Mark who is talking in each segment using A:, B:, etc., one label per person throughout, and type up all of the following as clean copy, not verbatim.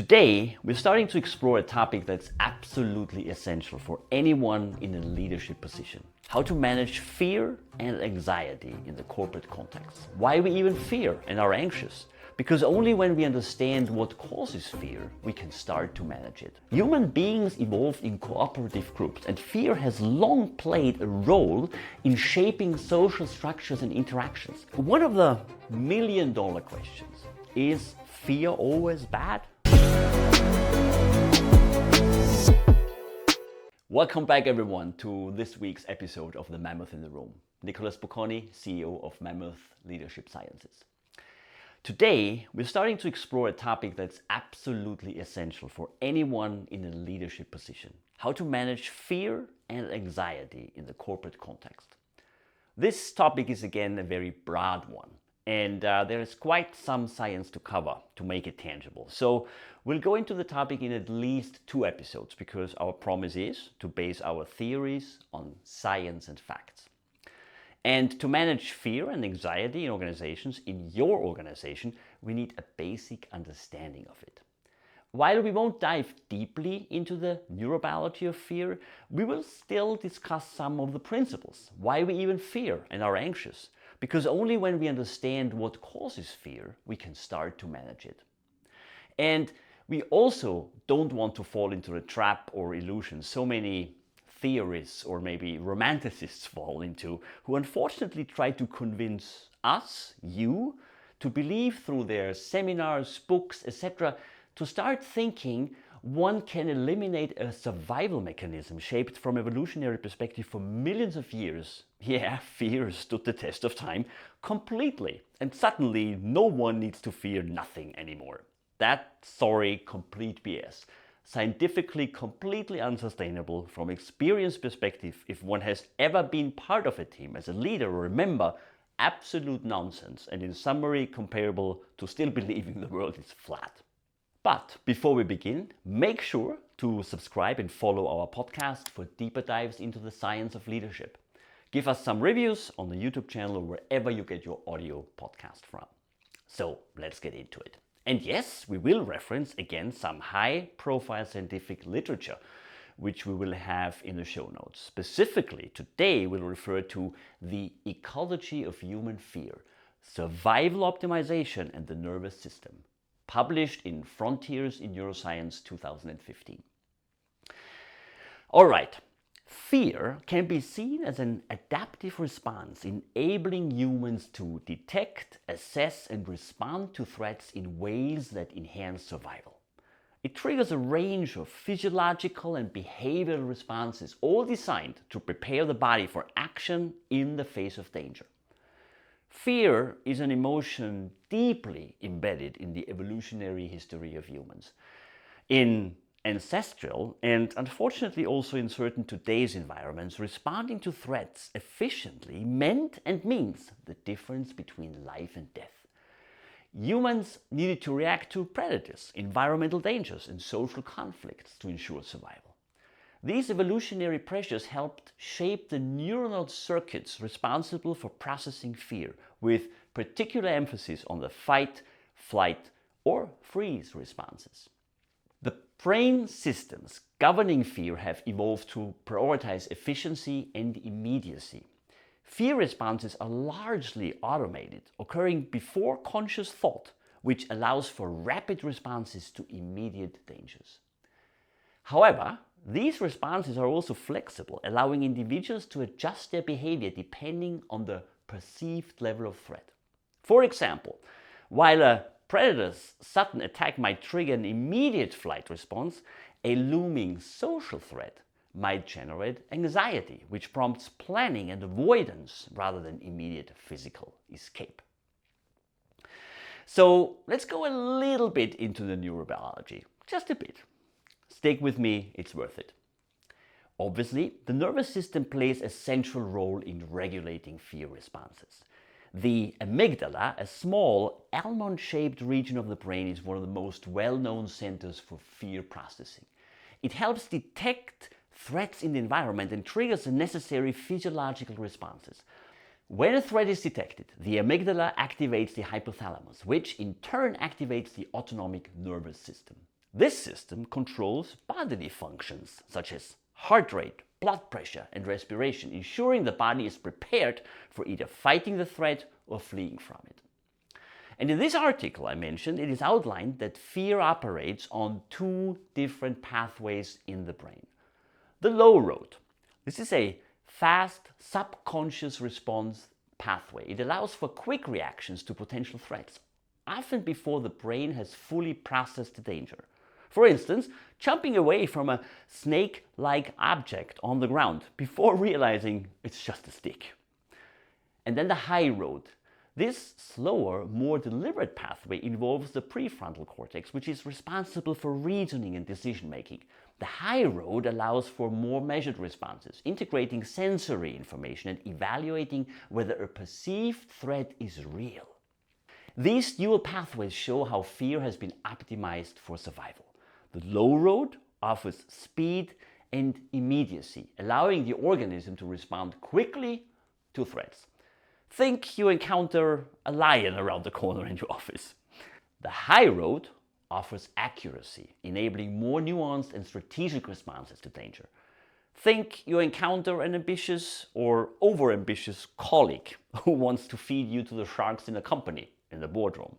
A: Today, we're starting to explore a topic that's absolutely essential for anyone in a leadership position. How to manage fear and anxiety in the corporate context. Why we even fear and are anxious. Because only when we understand what causes fear, we can start to manage it. Human beings evolved in cooperative groups, and fear has long played a role in shaping social structures and interactions. One of the million-dollar questions is fear always bad? Welcome back everyone to this week's episode of The Mammoth in the Room. Nicholas Bocconi, CEO of Mammoth Leadership Sciences. Today, we're starting to explore a topic that's absolutely essential for anyone in a leadership position. How to manage fear and anxiety in the corporate context. This topic is again a very broad one. And there is quite some science to cover to make it tangible. So we'll go into the topic in at least 2 episodes because our promise is to base our theories on science and facts. And to manage fear and anxiety in organizations, in your organization, we need a basic understanding of it. While we won't dive deeply into the neurobiology of fear, we will still discuss some of the principles, why we even fear and are anxious. Because only when we understand what causes fear, we can start to manage it. And we also don't want to fall into the trap or illusion so many theorists or maybe romanticists fall into, who unfortunately try to convince us, you, to believe through their seminars, books, etc., to start thinking one can eliminate a survival mechanism shaped from evolutionary perspective for millions of years. Yeah, fear stood the test of time completely. And suddenly no one needs to fear nothing anymore. Complete BS. Scientifically completely unsustainable from experience perspective. If one has ever been part of a team as a leader or a member, absolute nonsense. And in summary, comparable to still believing the world is flat. But before we begin, make sure to subscribe and follow our podcast for deeper dives into the science of leadership. Give us some reviews on the YouTube channel or wherever you get your audio podcast from. So let's get into it. And yes, we will reference again some high-profile scientific literature, which we will have in the show notes. Specifically, today we'll refer to The Ecology of Human Fear, Survival Optimization and the Nervous System, published in Frontiers in Neuroscience 2015. All right, fear can be seen as an adaptive response enabling humans to detect, assess and respond to threats in ways that enhance survival. It triggers a range of physiological and behavioral responses, all designed to prepare the body for action in the face of danger. Fear is an emotion deeply embedded in the evolutionary history of humans. In ancestral and unfortunately also in certain today's environments, responding to threats efficiently meant and means the difference between life and death. Humans needed to react to predators, environmental dangers and social conflicts to ensure survival. These evolutionary pressures helped shape the neuronal circuits responsible for processing fear, with particular emphasis on the fight, flight, or freeze responses. The brain systems governing fear have evolved to prioritize efficiency and immediacy. Fear responses are largely automated, occurring before conscious thought, which allows for rapid responses to immediate dangers. However, these responses are also flexible, allowing individuals to adjust their behavior depending on the perceived level of threat. For example, while a predator's sudden attack might trigger an immediate flight response, a looming social threat might generate anxiety, which prompts planning and avoidance rather than immediate physical escape. So let's go a little bit into the neurobiology, just a bit. Stick with me, it's worth it. Obviously, the nervous system plays a central role in regulating fear responses. The amygdala, a small almond-shaped region of the brain, is one of the most well-known centers for fear processing. It helps detect threats in the environment and triggers the necessary physiological responses. When a threat is detected, the amygdala activates the hypothalamus, which in turn activates the autonomic nervous system. This system controls bodily functions such as heart rate, blood pressure, and respiration, ensuring the body is prepared for either fighting the threat or fleeing from it. And in this article I mentioned, it is outlined that fear operates on two different pathways in the brain. The low road. This is a fast subconscious response pathway. It allows for quick reactions to potential threats, often before the brain has fully processed the danger. For instance, jumping away from a snake-like object on the ground before realizing it's just a stick. And then the high road. This slower, more deliberate pathway involves the prefrontal cortex, which is responsible for reasoning and decision-making. The high road allows for more measured responses, integrating sensory information and evaluating whether a perceived threat is real. These dual pathways show how fear has been optimized for survival. The low road offers speed and immediacy, allowing the organism to respond quickly to threats. Think you encounter a lion around the corner in your office. The high road offers accuracy, enabling more nuanced and strategic responses to danger. Think you encounter an ambitious or overambitious colleague who wants to feed you to the sharks in a company, in the boardroom.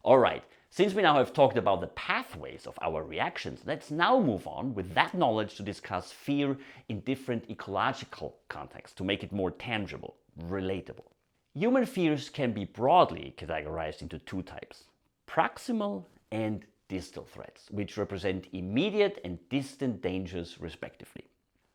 A: All right, since we now have talked about the pathways of our reactions, let's now move on with that knowledge to discuss fear in different ecological contexts to make it more tangible, relatable. Human fears can be broadly categorized into two types: proximal and distal threats, which represent immediate and distant dangers respectively.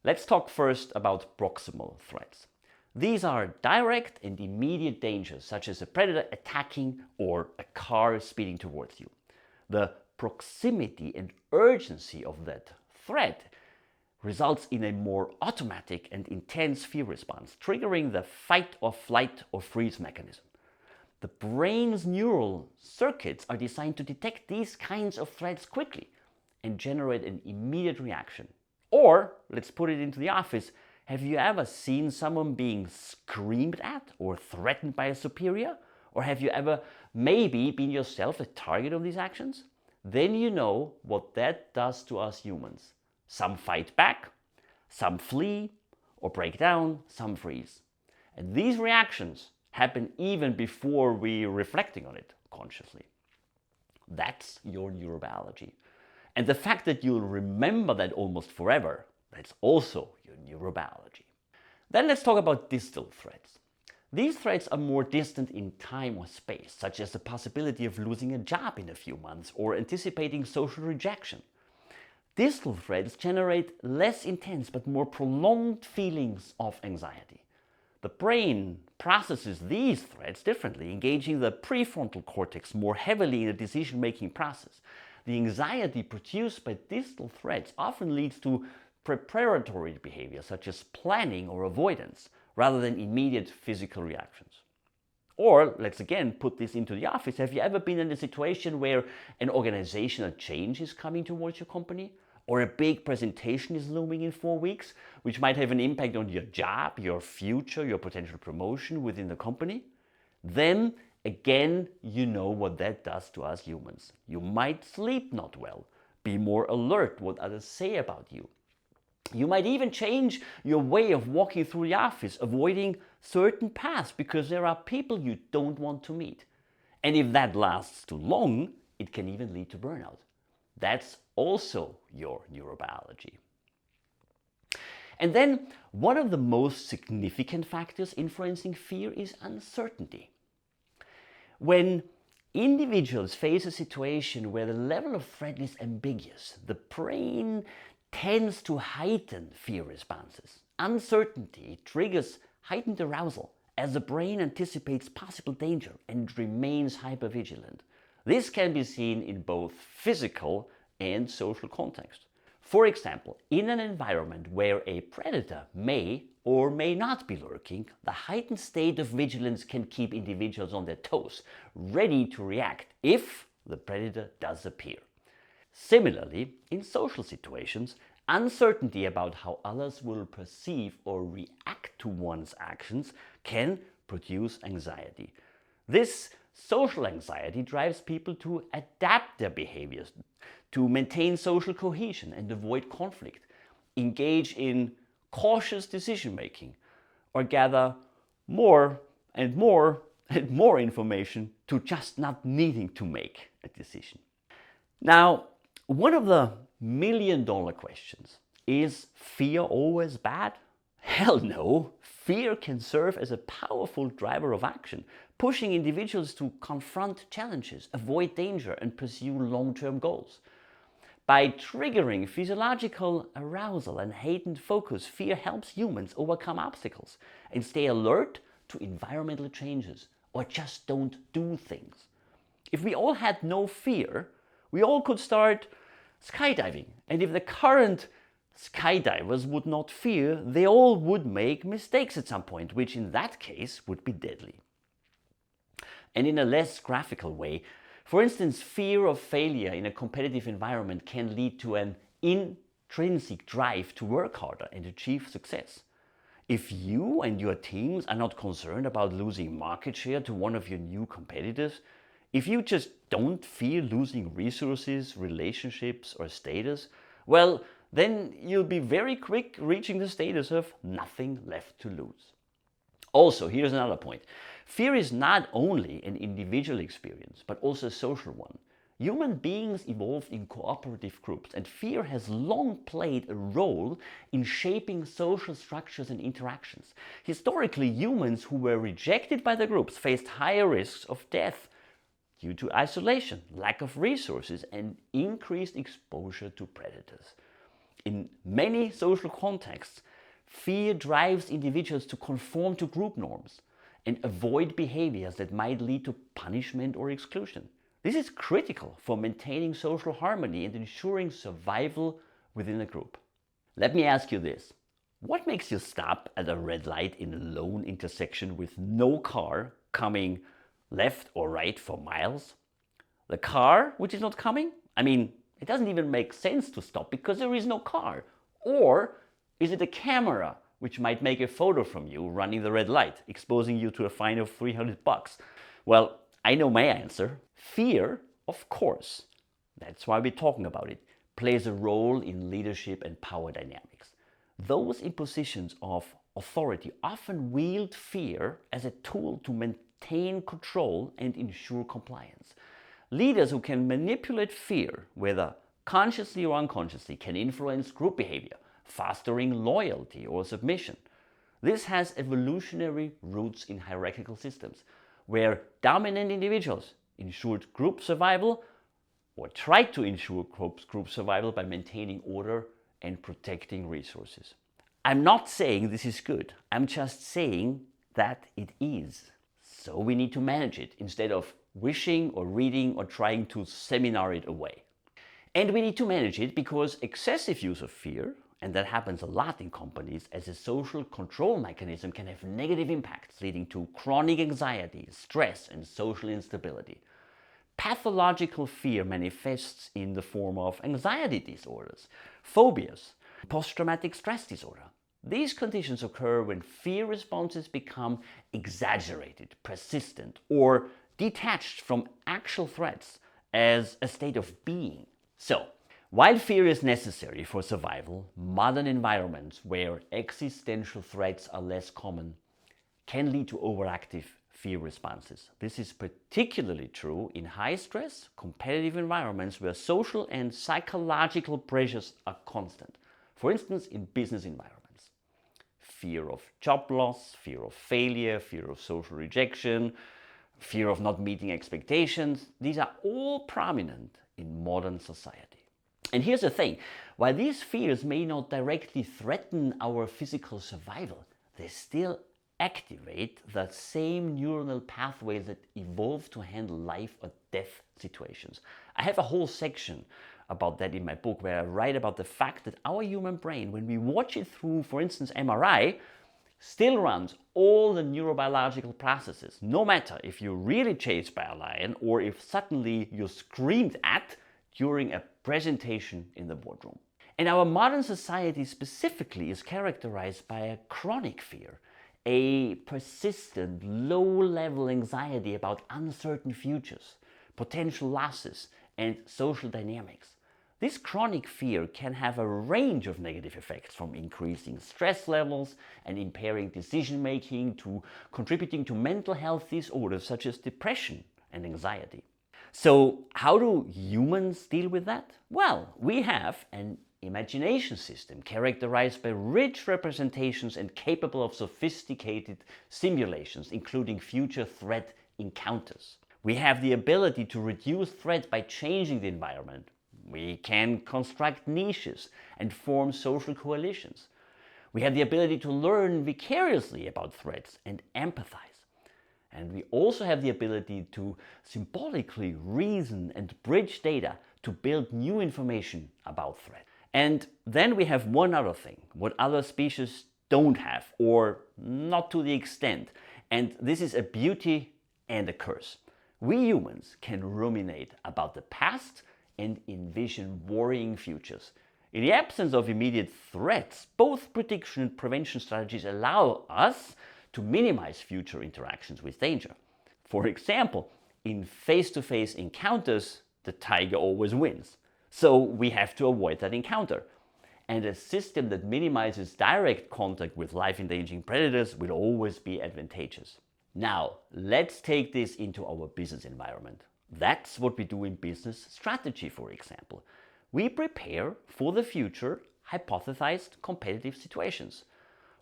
A: Let's talk first about proximal threats. These are direct and immediate dangers, such as a predator attacking or a car speeding towards you. The proximity and urgency of that threat results in a more automatic and intense fear response, triggering the fight or flight or freeze mechanism. The brain's neural circuits are designed to detect these kinds of threats quickly and generate an immediate reaction. Or, let's put it into the office, have you ever seen someone being screamed at or threatened by a superior? Or have you ever maybe been yourself a target of these actions? Then you know what that does to us humans. Some fight back, some flee or break down, some freeze. And these reactions happen even before we're reflecting on it consciously. That's your neurobiology. And the fact that you'll remember that almost forever, that's also your neurobiology. Then let's talk about distal threats. These threats are more distant in time or space, such as the possibility of losing a job in a few months or anticipating social rejection. Distal threats generate less intense but more prolonged feelings of anxiety. The brain processes these threats differently, engaging the prefrontal cortex more heavily in the decision-making process. The anxiety produced by distal threats often leads to preparatory behavior, such as planning or avoidance, rather than immediate physical reactions. Or, let's again put this into the office. Have you ever been in a situation where an organizational change is coming towards your company? Or a big presentation is looming in 4 weeks, which might have an impact on your job, your future, your potential promotion within the company? Then, again, you know what that does to us humans. You might sleep not well, be more alert what others say about you. You might even change your way of walking through the office, avoiding certain paths because there are people you don't want to meet. And if that lasts too long, it can even lead to burnout. That's also your neurobiology. And then one of the most significant factors influencing fear is uncertainty. When individuals face a situation where the level of threat is ambiguous, the brain tends to heighten fear responses. Uncertainty triggers heightened arousal as the brain anticipates possible danger and remains hypervigilant. This can be seen in both physical and social context. For example, in an environment where a predator may or may not be lurking, the heightened state of vigilance can keep individuals on their toes, ready to react if the predator does appear. Similarly, in social situations, uncertainty about how others will perceive or react to one's actions can produce anxiety. This Social anxiety drives people to adapt their behaviors, to maintain social cohesion and avoid conflict, engage in cautious decision making, or gather more and more and more information to just not needing to make a decision. Now, one of the million-dollar questions: is fear always bad? Hell no! Fear can serve as a powerful driver of action, pushing individuals to confront challenges, avoid danger, and pursue long-term goals. By triggering physiological arousal and heightened focus, fear helps humans overcome obstacles and stay alert to environmental changes, or just don't do things. If we all had no fear, we all could start skydiving. And if the current skydivers would not fear, they all would make mistakes at some point, which in that case would be deadly. And in a less graphical way, for instance, fear of failure in a competitive environment can lead to an intrinsic drive to work harder and achieve success. If you and your teams are not concerned about losing market share to one of your new competitors, if you just don't fear losing resources, relationships, or status, well, then you'll be very quick reaching the status of nothing left to lose. Also, here's another point. Fear is not only an individual experience, but also a social one. Human beings evolved in cooperative groups, and fear has long played a role in shaping social structures and interactions. Historically, humans who were rejected by the groups faced higher risks of death due to isolation, lack of resources, and increased exposure to predators. In many social contexts, fear drives individuals to conform to group norms and avoid behaviors that might lead to punishment or exclusion. This is critical for maintaining social harmony and ensuring survival within a group. Let me ask you this. What makes you stop at a red light in a lone intersection with no car coming left or right for miles? The car which is not coming? I mean, it doesn't even make sense to stop because there is no car. Or is it a camera which might make a photo from you running the red light, exposing you to a fine of $300? Well, I know my answer. Fear, of course, that's why we're talking about it, plays a role in leadership and power dynamics. Those in positions of authority often wield fear as a tool to maintain control and ensure compliance. Leaders who can manipulate fear, whether consciously or unconsciously, can influence group behavior, fostering loyalty or submission. This has evolutionary roots in hierarchical systems, where dominant individuals ensured group survival or tried to ensure group survival by maintaining order and protecting resources. I'm not saying this is good. I'm just saying that it is. So we need to manage it instead of wishing or reading or trying to seminar it away. And we need to manage it because excessive use of fear, and that happens a lot in companies, as a social control mechanism, can have negative impacts leading to chronic anxiety, stress, and social instability. Pathological fear manifests in the form of anxiety disorders, phobias, post-traumatic stress disorder. These conditions occur when fear responses become exaggerated, persistent, or detached from actual threats as a state of being. So, while fear is necessary for survival, modern environments where existential threats are less common can lead to overactive fear responses. This is particularly true in high-stress, competitive environments where social and psychological pressures are constant. For instance, in business environments. Fear of job loss, fear of failure, fear of social rejection, fear of not meeting expectations. These are all prominent in modern society. And here's the thing, while these fears may not directly threaten our physical survival, they still activate the same neuronal pathways that evolved to handle life or death situations. I have a whole section about that in my book where I write about the fact that our human brain, when we watch it through, for instance, MRI, still runs all the neurobiological processes, no matter if you're really chased by a lion or if suddenly you're screamed at during a presentation in the boardroom. And our modern society specifically is characterized by a chronic fear, a persistent, low-level anxiety about uncertain futures, potential losses, and social dynamics. This chronic fear can have a range of negative effects, from increasing stress levels and impairing decision-making to contributing to mental health disorders such as depression and anxiety. So how do humans deal with that? Well, we have an imagination system characterized by rich representations and capable of sophisticated simulations, including future threat encounters. We have the ability to reduce threat by changing the environment. We can construct niches and form social coalitions. We have the ability to learn vicariously about threats and empathize. And we also have the ability to symbolically reason and bridge data to build new information about threats. And then we have one other thing, what other species don't have, or not to the extent. And this is a beauty and a curse. We humans can ruminate about the past and envision worrying futures. In the absence of immediate threats, both prediction and prevention strategies allow us to minimize future interactions with danger. For example, in face-to-face encounters, the tiger always wins. So we have to avoid that encounter. And a system that minimizes direct contact with life-endangering predators will always be advantageous. Now, let's take this into our business environment. That's what we do in business strategy, for example. We prepare for the future hypothesized competitive situations.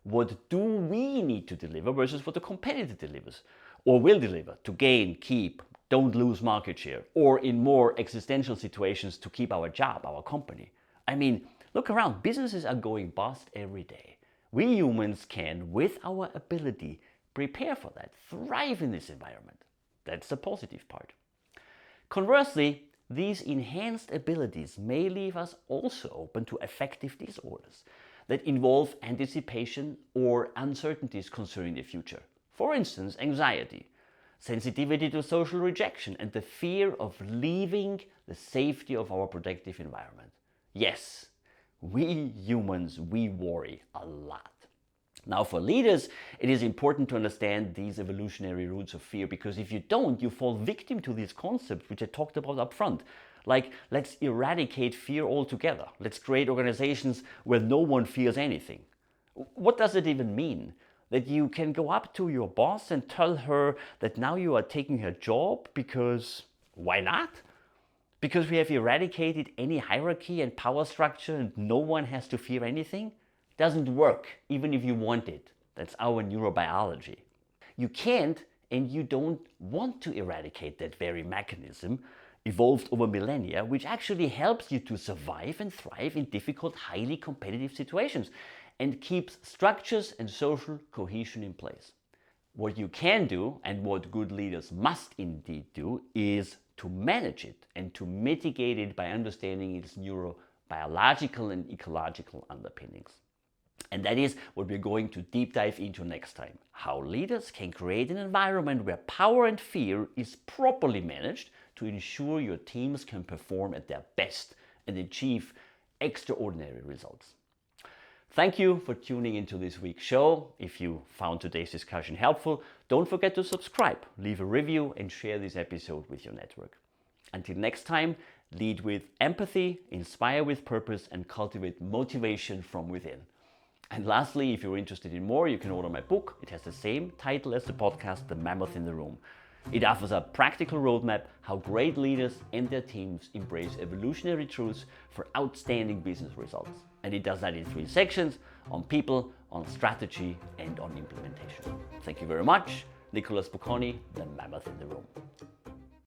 A: What do we need to deliver versus what the competitor delivers or will deliver to gain, keep, don't lose market share, or in more existential situations to keep our job, our company. I mean, look around, businesses are going bust every day. We humans can, with our ability, prepare for that, thrive in this environment. That's the positive part. Conversely, these enhanced abilities may leave us also open to affective disorders that involve anticipation or uncertainties concerning the future. For instance, anxiety, sensitivity to social rejection, and the fear of leaving the safety of our protective environment. Yes, we humans, we worry a lot. Now, for leaders, it is important to understand these evolutionary roots of fear, because if you don't, you fall victim to these concepts which I talked about up front. Like, let's eradicate fear altogether. Let's create organizations where no one fears anything. What does it even mean? That you can go up to your boss and tell her that now you are taking her job because why not? Because we have eradicated any hierarchy and power structure and no one has to fear anything? It doesn't work, even if you want it. That's our neurobiology. You can't and you don't want to eradicate that very mechanism evolved over millennia, which actually helps you to survive and thrive in difficult, highly competitive situations and keeps structures and social cohesion in place. What you can do, and what good leaders must indeed do, is to manage it and to mitigate it by understanding its neurobiological and ecological underpinnings. And that is what we're going to deep dive into next time. How leaders can create an environment where power and fear is properly managed to ensure your teams can perform at their best and achieve extraordinary results. Thank you for tuning into this week's show. If you found today's discussion helpful, don't forget to subscribe, leave a review, and share this episode with your network. Until next time, lead with empathy, inspire with purpose, and cultivate motivation from within. And lastly, if you're interested in more, you can order my book. It has the same title as the podcast, The Mammoth in the Room. It offers a practical roadmap how great leaders and their teams embrace evolutionary truths for outstanding business results. And it does that in 3 sections: on people, on strategy, and on implementation. Thank you very much. Nicholas Bocconi, The Mammoth in the Room.